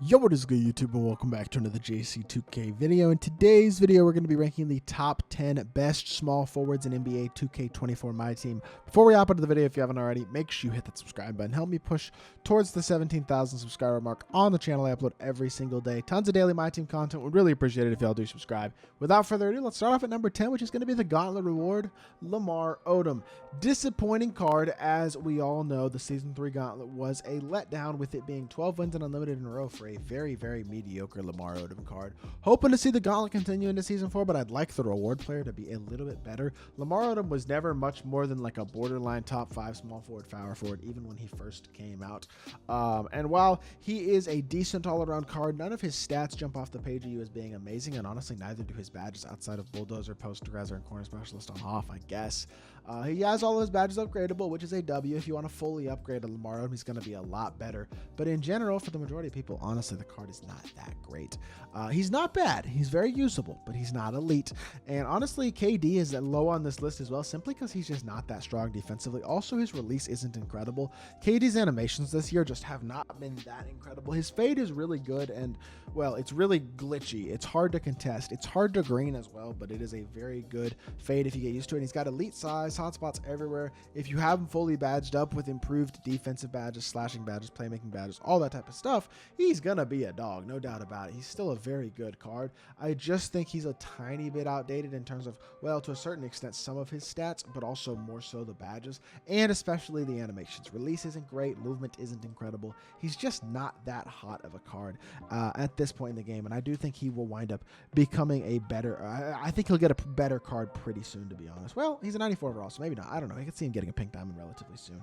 Yo, what is good, YouTube, and welcome back to another JC2K video. In today's video, we're going to be ranking the top 10 best small forwards in NBA 2K24 MyTEAM. Before we hop into the video, if you haven't already, make sure you hit that subscribe button. Help me push towards the 17,000 subscriber mark on the channel. I upload every single day. Tons of daily MyTEAM content. Would really appreciate it if y'all do subscribe. Without further ado, let's start off at number 10, which is going to be the Gauntlet Reward, Lamar Odom. Disappointing card, as we all know. The Season 3 Gauntlet was a letdown, with it being 12 wins and unlimited in a row for a very, very mediocre Lamar Odom card. Hoping to see the Gauntlet continue into Season 4, but I'd like the reward player to be a little bit better. Lamar Odom was never much more than like a borderline top 5 small forward, power forward, even when he first came out. And while he is a decent all-around card, none of his stats jump off the page at you as being amazing, and honestly, neither do his badges outside of Bulldozer, Posterizer, and Corner Specialist on off, I guess. He has all of his badges upgradable, which is a W. If you want to fully upgrade a Lamar Odom, he's going to be a lot better. But in general, for the majority of people, honestly, the card is not that great. He's not bad. He's very usable, but he's not elite. And honestly, KD is low on this list as well, simply because he's just not that strong defensively. Also, his release isn't incredible. KD's animations this year just have not been that incredible. His fade is really good, and, well, it's really glitchy. It's hard to contest. It's hard to green as well, but it is a very good fade if you get used to it. And he's got elite size, hotspots everywhere. If you have him fully badged up with improved defensive badges, slashing badges, playmaking badges, all that type of stuff, he's gonna be a dog, no doubt about it. He's still a very good card. I just think he's a tiny bit outdated in terms of, well, to a certain extent, some of his stats, but also more so the badges, and especially the animations. Release isn't great, movement isn't incredible. He's just not that hot of a card at this point in the game, and I do think he will wind up becoming a better, I think he'll get a better card pretty soon, to be honest. Well, he's a 94 overall, so maybe not. I don't know. I could see him getting a pink diamond relatively soon.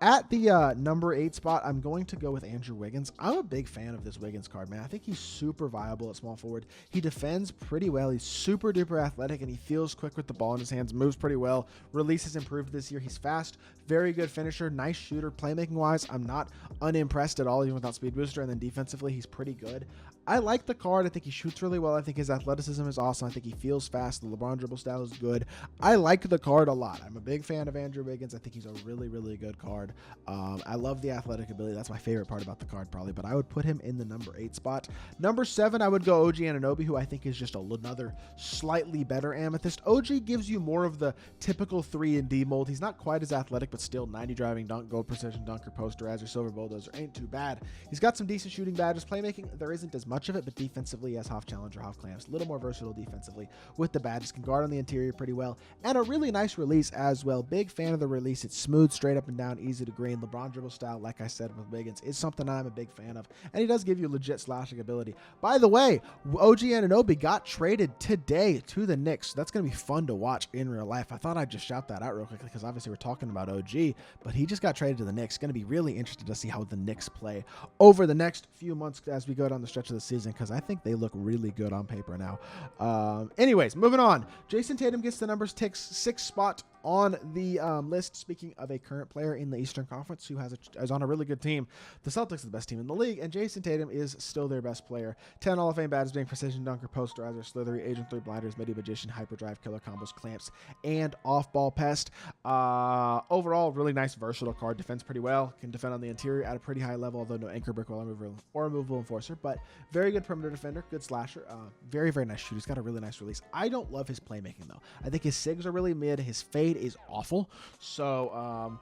At the number 8 spot, I'm going to go with Andrew Wiggins. I'm a big fan of this Wiggins card, man. I think he's super viable at small forward. He defends pretty well. He's super duper athletic, and he feels quick with the ball in his hands, moves pretty well. Release has improved this year. He's fast, very good finisher, nice shooter. Playmaking wise, I'm not unimpressed at all, even without speed booster. And then defensively, he's pretty good. I like the card. I think he shoots really well. I think his athleticism is awesome. I think he feels fast. The LeBron dribble style is good. I like the card a lot. I'm a big fan of Andrew Wiggins. I think he's a really, really good card. I love the athletic ability. That's my favorite part about the card, probably, but I would put him in the number 8 spot. Number 7, I would go OG Anobi, who I think is just another slightly better Amethyst. OG gives you more of the typical 3-and-D mold. He's not quite as athletic, but still 90 driving dunk, gold precision dunker, posterizer, silver bulldozer ain't too bad. He's got some decent shooting badges. Playmaking, there isn't as much of it, but defensively, he has half challenger, half clamps. A little more versatile defensively with the badges. Can guard on the interior pretty well, and a really nice release as well. Big fan of the release. It's smooth, straight up and down, easy to green. LeBron dribble style, like I said with Wiggins, is something I'm a big fan of, and he does give you legit slashing ability. By the way, OG Anobi got traded today to the Knicks. That's going to be fun to watch in real life. I thought I'd just shout that out real quickly because obviously we're talking about OG, but he just got traded to the Knicks. Going to be really interested to see how the Knicks play over the next few months as we go down the stretch of the season, because I think they look really good on paper now. Anyways, moving on. Jayson Tatum gets the number 6 spot on the list. Speaking of a current player in the Eastern Conference who is on a really good team, the Celtics are the best team in the league, and Jayson Tatum is still their best player. 10 Hall of Fame badges being precision dunker, posterizer, slithery, agent 3 blinders, midi magician, hyperdrive, killer combos, clamps, and off-ball pest. Overall, really nice, versatile card. Defends pretty well. Can defend on the interior at a pretty high level, although no anchor, brick wall, or removable enforcer, but very good perimeter defender, good slasher, very, very nice shooter. He's got a really nice release. I don't love his playmaking, though. I think his sigs are really mid. His fade is awful. So,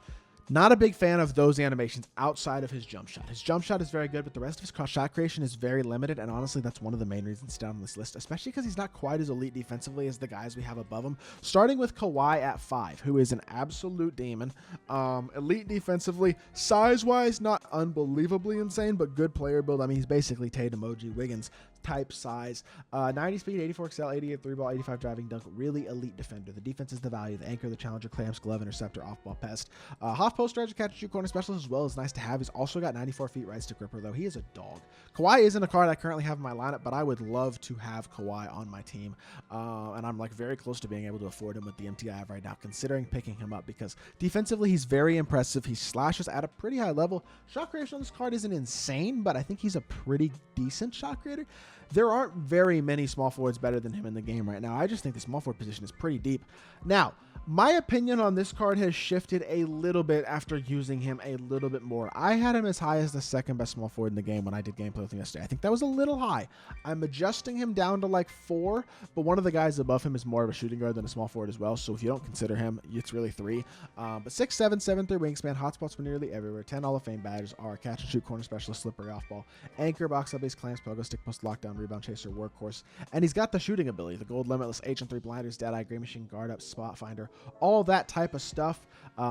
not a big fan of those animations outside of his jump shot. His jump shot is very good, but the rest of his shot creation is very limited, and honestly, that's one of the main reasons down on this list, especially because he's not quite as elite defensively as the guys we have above him, starting with Kawhi at 5, who is an absolute demon. Elite defensively, size-wise, not unbelievably insane, but good player build. I mean, he's basically Tatum, OG, Wiggins type size. 90 speed, 84 excel, 88 3-ball, 85 driving dunk. Really elite defender. The defense is the value. The anchor, the challenger, clamps, glove, interceptor, off-ball pest. Half post strategy, catch and shoot corner specialist as well is nice to have. He's also got 94 feet right stick gripper, though. He is a dog. Kawhi isn't a card I currently have in my lineup, but I would love to have Kawhi on my team. And I'm like very close to being able to afford him with the MT I have right now, considering picking him up, because defensively he's very impressive. He slashes at a pretty high level. Shot creation on this card isn't insane, but I think he's a pretty decent shot creator. There aren't very many small forwards better than him in the game right now. I just think the small forward position is pretty deep. Now, My opinion on this card has shifted a little bit after using him a little bit more. I had him as high as the second best small forward in the game when I did gameplay with him yesterday. I think that was a little high. I'm adjusting him down to like 4, but one of the guys above him is more of a shooting guard than a small forward as well. So if you don't consider him, it's really 3. But 6'7", 7'3" wingspan, hotspots for nearly everywhere, 10 Hall of Fame badges are catch and shoot, corner specialist, slippery off ball, anchor, box up base, clamps, pogo, stick post, lockdown, rebound chaser, workhorse, and he's got the shooting ability, the gold limitless H&3 blinders, dead eye, gray machine, guard up, spot finder, all that type of stuff.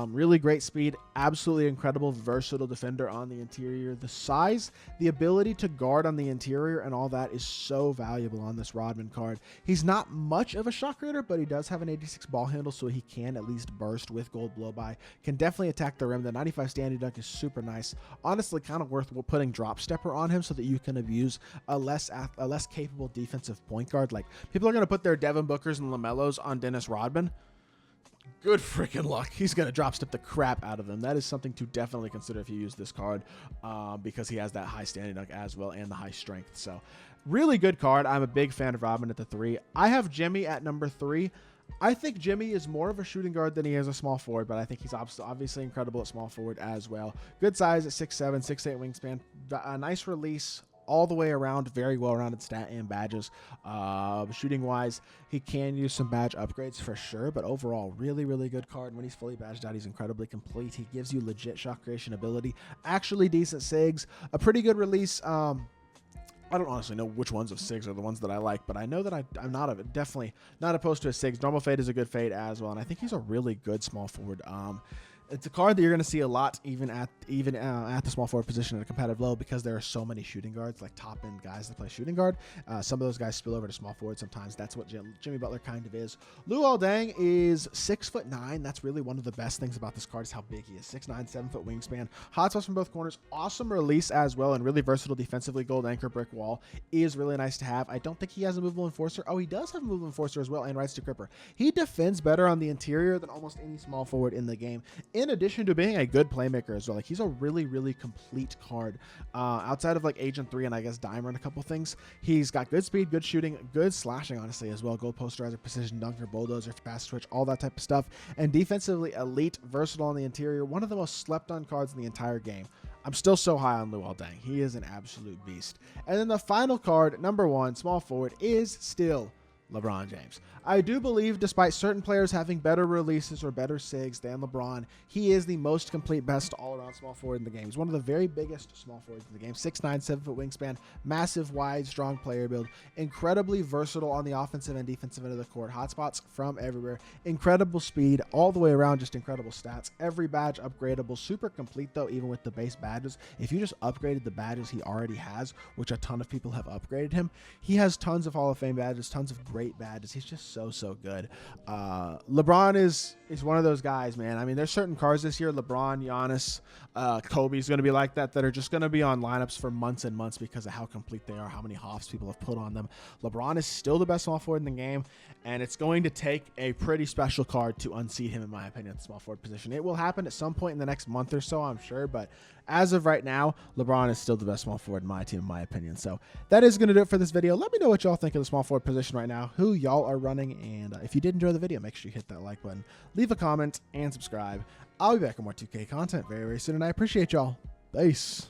Really great speed, absolutely incredible, versatile defender on the interior. The size, the ability to guard on the interior and all that is so valuable on this Rodman card. He's not much of a shot creator, but he does have an 86 ball handle, so he can at least burst with gold blow by. Can definitely attack the rim. The 95 standing dunk is super nice. Honestly, kind of worth putting drop stepper on him so that you can abuse a less capable defensive point guard. Like, people are going to put their Devin Bookers and LaMelos on Dennis Rodman. Good freaking luck. He's going to drop step the crap out of them. That is something to definitely consider if you use this card, because he has that high standing dunk as well and the high strength. So really good card. I'm a big fan of Rodman at the 3. I have Jimmy at number 3. I think Jimmy is more of a shooting guard than he is a small forward, but I think he's obviously incredible at small forward as well. Good size at 6'7", 6'8" wingspan. A nice release all the way around, very well-rounded stat and badges. Shooting-wise, he can use some badge upgrades for sure, but overall, really, really good card. When he's fully badged out, he's incredibly complete. He gives you legit shot creation ability, actually decent SIGs, a pretty good release. I don't honestly know which ones of SIGs are the ones that I like, but I know that I'm definitely not opposed to a SIGs. Normal fade is a good fade as well, and I think he's a really good small forward. It's a card that you're going to see a lot even at the small forward position at a competitive low, because there are so many shooting guards, like top end guys that play shooting guard. Some of those guys spill over to small forward sometimes. That's what Jimmy Butler kind of is. Luol Deng is 6'9". That's really one of the best things about this card is how big he is. 6'9", 7-foot wingspan. Hotspots from both corners. Awesome release as well, and really versatile defensively. Gold anchor, brick wall is really nice to have. I don't think he has a movable enforcer. Oh, he does have a movable enforcer as well, and rights to gripper. He defends better on the interior than almost any small forward in the game, in addition to being a good playmaker as well. Like, he's a really, really complete card. Outside of like Agent 3 and I guess Dimer and a couple things, he's got good speed, good shooting, good slashing, honestly, as well. Goal posterizer, precision dunker, bulldozer, fast switch, all that type of stuff. And defensively elite, versatile on the interior. One of the most slept on cards in the entire game. I'm still so high on Luol Deng. He is an absolute beast. And then the final card, number 1, small forward, is still LeBron James. I do believe, despite certain players having better releases or better SIGs than LeBron, he is the most complete, best all-around small forward in the game. He's one of the very biggest small forwards in the game. 6'9", 7-foot wingspan, massive, wide, strong player build, incredibly versatile on the offensive and defensive end of the court, hotspots from everywhere, incredible speed, all the way around, just incredible stats. Every badge upgradable, super complete though, even with the base badges. If you just upgraded the badges he already has, which a ton of people have upgraded him, he has tons of Hall of Fame badges, tons of great badges. He's just so good. LeBron is one of those guys, man. I mean, there's certain cards this year, LeBron, Giannis, Kobe's going to be like that are just going to be on lineups for months and months because of how complete they are, how many hoffs people have put on them. LeBron is still the best small forward in the game, and it's going to take a pretty special card to unseat him, in my opinion, at the small forward position. It will happen at some point in the next month or so, I'm sure, but as of right now, LeBron is still the best small forward in my team, in my opinion. So that is going to do it for this video. Let me know what y'all think of the small forward position right now, who y'all are running, and if you did enjoy the video, make sure you hit that like button, leave a comment, and subscribe. I'll be back with more 2K content very, very soon, and I appreciate y'all. Peace.